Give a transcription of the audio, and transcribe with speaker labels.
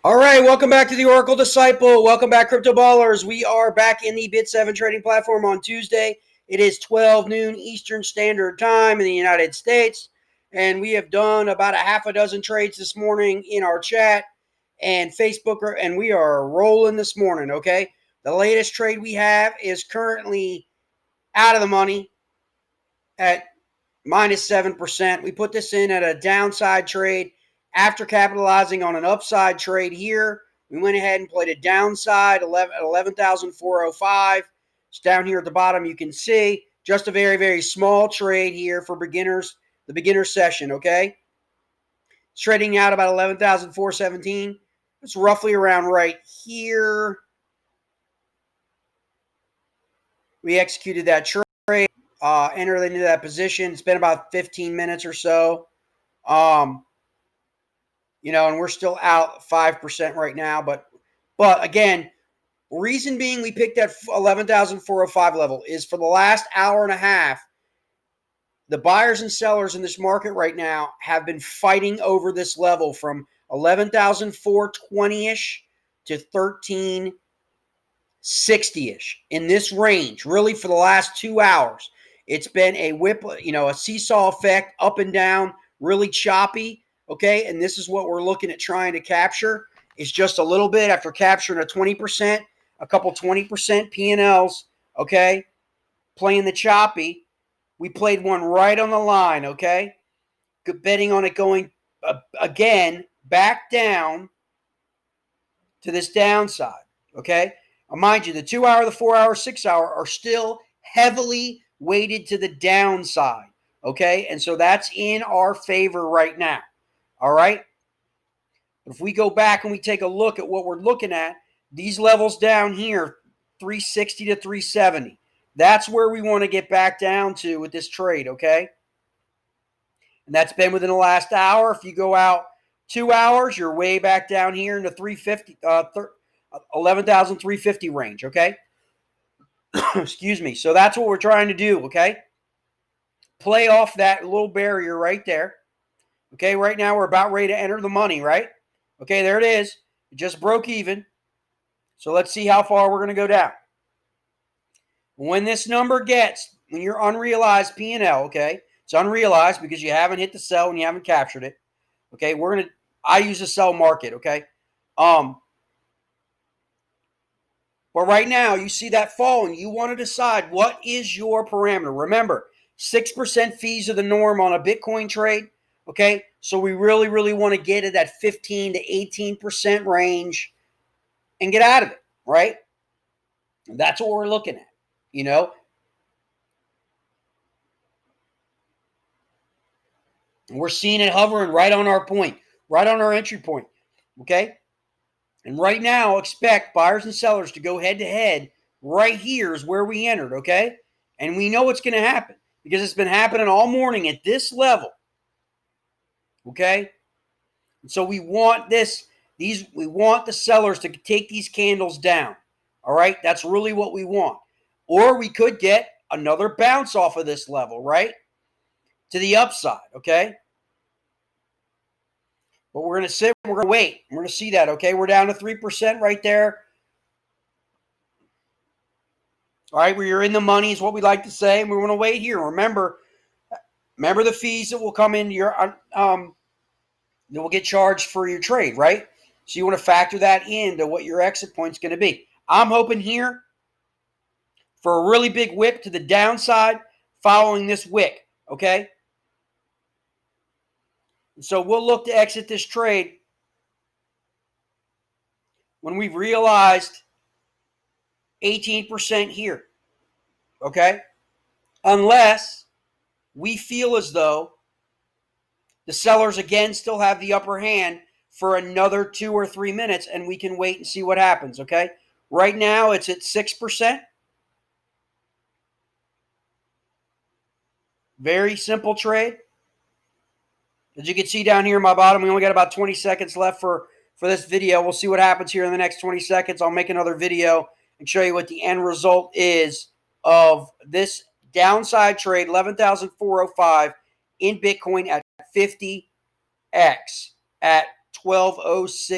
Speaker 1: All right, welcome back to the Oracle Disciple. Welcome back, Cryptoballers. We are back in the BitSeven trading platform on Tuesday. It is 12 noon Eastern Standard Time in the United States, and we have done about a half a dozen trades this morning in our chat and Facebook, and we are rolling this morning, okay? The latest trade we have is currently out of the money at minus 7%. We put this in at a downside trade after capitalizing on an upside trade here. We went ahead and played a downside at 11,405. It's down here at the bottom. You can see just a very, very small trade here for beginners, the beginner session, okay? It's trading out about 11,417. It's roughly around right here. We executed that trade, entered into that position. It's been about 15 minutes or so. And we're still out 5% right now. But again, reason being we picked that 11,405 level is for the last hour and a half, the buyers and sellers in this market right now have been fighting over this level from 11,420-ish to 1360-ish in this range, really for the last 2 hours. It's been a whip, a seesaw effect, up and down, really choppy. Okay, and this is what we're looking at trying to capture. Is just a little bit after capturing a 20%, a couple 20% P&Ls, okay, playing the choppy. We played one right on the line, okay, betting on it going again back down to this downside, okay. Now, mind you, the 2 hour, the 4 hour, 6 hour are still heavily weighted to the downside, okay, and so that's in our favor right now. All right. If we go back and we take a look at what we're looking at, these levels down here, 360 to 370, that's where we want to get back down to with this trade, okay? And that's been within the last hour. If you go out 2 hours, you're way back down here in the 11,350 range, okay? Excuse me. So that's what we're trying to do, okay? Play off that little barrier right there. Okay, right now we're about ready to enter the money, right? Okay, there it is. It just broke even. So let's see how far we're going to go down. When this number gets, when you're unrealized P&L, okay, it's unrealized because you haven't hit the sell and you haven't captured it. Okay, I use a sell market, okay? But right now you see that fall and you want to decide what is your parameter. Remember, 6% fees are the norm on a Bitcoin trade. Okay, so we really, really want to get at that 15 to 18% range and get out of it, right? And that's what we're looking at, And we're seeing it hovering right on our point, right on our entry point, okay? And right now, expect buyers and sellers to go head to head. Right here is where we entered, okay? And we know what's going to happen because it's been happening all morning at this level, okay? And so we want we want the sellers to take these candles down. All right, that's really what we want. Or we could get another bounce off of this level, right? To the upside, okay? But we're going to sit, we're going to wait. We're going to see that, okay? We're down to 3% right there. All right, where you're in the money is what we like to say, and we want to wait here. Remember the fees that will come into your that will get charged for your trade, right? So you want to factor that into what your exit point is going to be. I'm hoping here for a really big whip to the downside following this wick, okay? So we'll look to exit this trade when we've realized 18% here, okay? Unless we feel as though the sellers again still have the upper hand for another 2 or 3 minutes and we can wait and see what happens, okay? Right now it's at 6%. Very simple trade. As you can see down here in my bottom, we only got about 20 seconds left for this video. We'll see what happens here in the next 20 seconds. I'll make another video and show you what the end result is of this downside trade, 11,405 in Bitcoin at 50x at 1206